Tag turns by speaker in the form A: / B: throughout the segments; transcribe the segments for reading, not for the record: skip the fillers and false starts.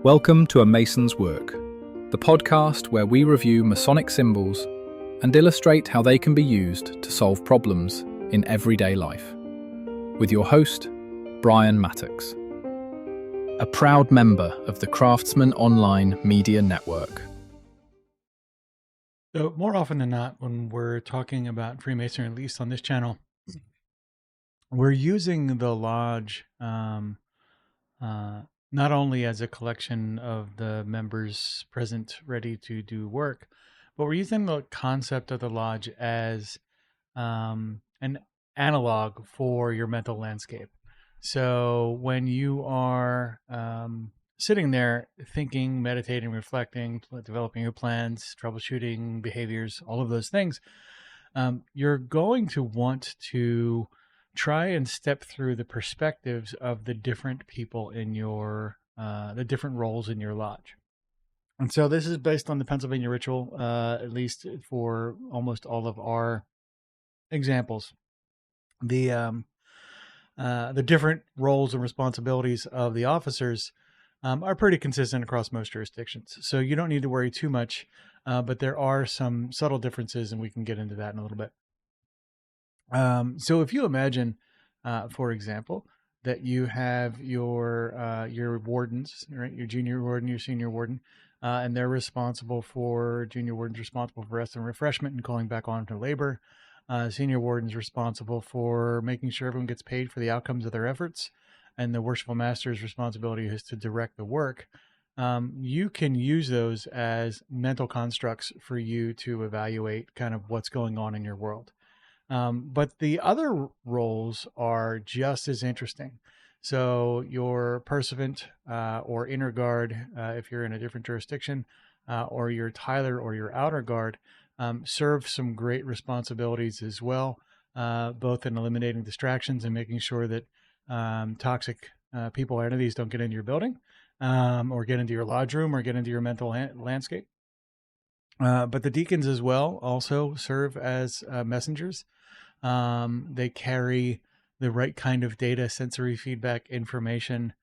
A: Welcome to A Mason's Work, the podcast where we review Masonic symbols and illustrate how they can be used to solve problems in everyday life. With your host, Brian Mattox, a proud member of the Craftsman Online Media Network.
B: So more often than not, when we're talking about Freemason and Lease on this channel, we're using the lodge not only as a collection of the members present ready to do work, but we're using the concept of the lodge as an analog for your mental landscape. So when you are sitting there thinking, meditating, reflecting, developing your plans, troubleshooting behaviors, all of those things, you're going to want to try and step through the perspectives of the different people in your, the different roles in your lodge. And so this is based on the Pennsylvania ritual, at least for almost all of our examples. The different roles and responsibilities of the officers are pretty consistent across most jurisdictions. So you don't need to worry too much, but there are some subtle differences, and we can get into that in a little bit. So if you imagine, for example, that you have your wardens, right? Your junior warden, your senior warden, and they're responsible for, junior warden's responsible for rest and refreshment and calling back on to labor. Senior warden's responsible for making sure everyone gets paid for the outcomes of their efforts, and the worshipful master's responsibility is to direct the work. You can use those as mental constructs for you to evaluate kind of what's going on in your world. But the other roles are just as interesting. So your pursuivant or inner guard, if you're in a different jurisdiction, or your Tyler or your outer guard, serve some great responsibilities as well, both in eliminating distractions and making sure that toxic people or entities don't get into your building, or get into your lodge room, or get into your mental landscape. But the deacons as well also serve as messengers. They carry the right kind of data, sensory feedback information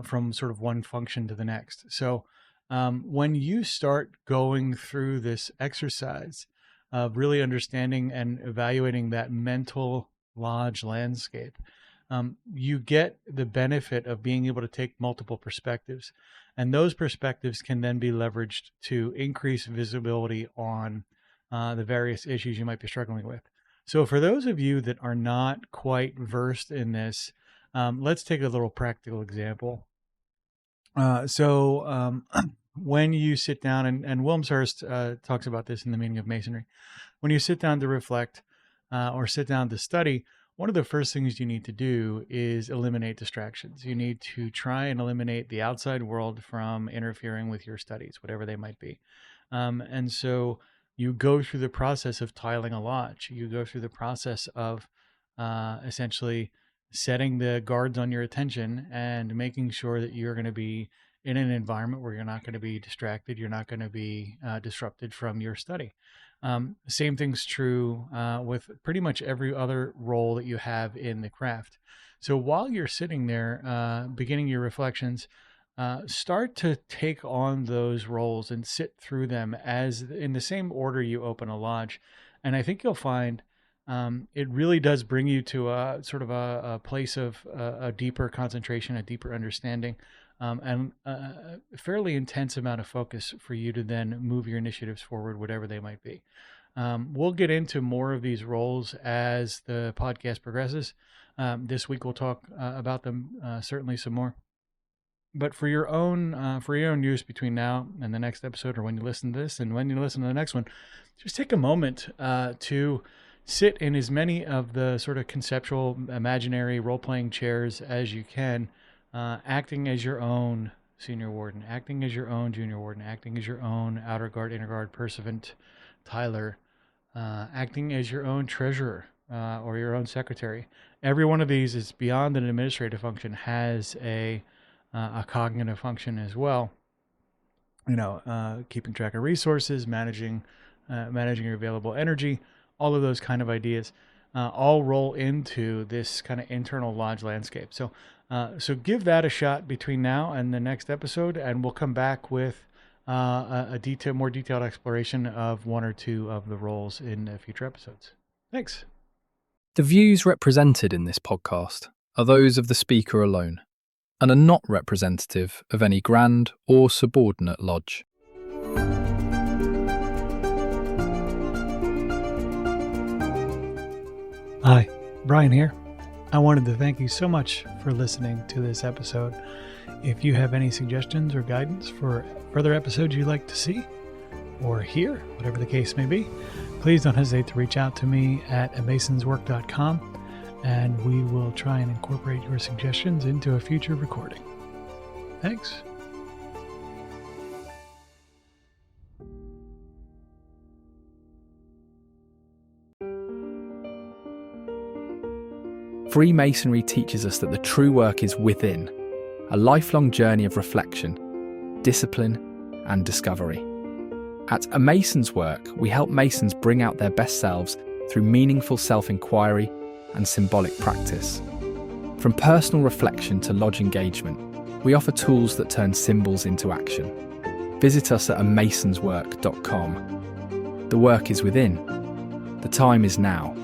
B: from sort of one function to the next. So when you start going through this exercise of really understanding and evaluating that mental lodge landscape, you get the benefit of being able to take multiple perspectives. And those perspectives can then be leveraged to increase visibility on the various issues you might be struggling with. So for those of you that are not quite versed in this, let's take a little practical example. When you sit down, and Wilmshurst talks about this in The Meaning of Masonry, when you sit down to reflect or sit down to study, one of the first things you need to do is eliminate distractions. You need to try and eliminate the outside world from interfering with your studies, whatever they might be. And so you go through the process of tiling a lodge. You go through the process of essentially setting the guards on your attention and making sure that you're going to be in an environment where you're not going to be distracted. You're not going to be disrupted from your study. Same thing's true with pretty much every other role that you have in the craft. So while you're sitting there, beginning your reflections, start to take on those roles and sit through them as in the same order you open a lodge. And I think you'll find it really does bring you to a sort of a place of a deeper concentration, a deeper understanding, and a fairly intense amount of focus for you to then move your initiatives forward, whatever they might be. We'll get into more of these roles as the podcast progresses. This week we'll talk about them, certainly some more. But for your own use between now and the next episode, or when you listen to this and when you listen to the next one, just take a moment to sit in as many of the sort of conceptual, imaginary role-playing chairs as you can, acting as your own senior warden, acting as your own junior warden, acting as your own outer guard, inner guard, pursuivant, Tyler, acting as your own treasurer or your own secretary. Every one of these is beyond an administrative function, has a cognitive function as well. Keeping track of resources, managing your available energy, all of those kind of ideas. all roll into this kind of internal lodge landscape. So give that a shot between now and the next episode, and we'll come back with a more detailed exploration of one or two of the roles in future episodes. Thanks.
A: The views represented in this podcast are those of the speaker alone and are not representative of any grand or subordinate lodge.
B: Hi, Brian here. I wanted to thank you so much for listening to this episode. If you have any suggestions or guidance for further episodes you'd like to see or hear, whatever the case may be, please don't hesitate to reach out to me at masonswork.com, and we will try and incorporate your suggestions into a future recording. Thanks.
A: Freemasonry teaches us that the true work is within, a lifelong journey of reflection, discipline, and discovery. At A Mason's Work, we help Masons bring out their best selves through meaningful self-inquiry and symbolic practice. From personal reflection to lodge engagement, we offer tools that turn symbols into action. Visit us at amasonswork.com. The work is within. The time is now.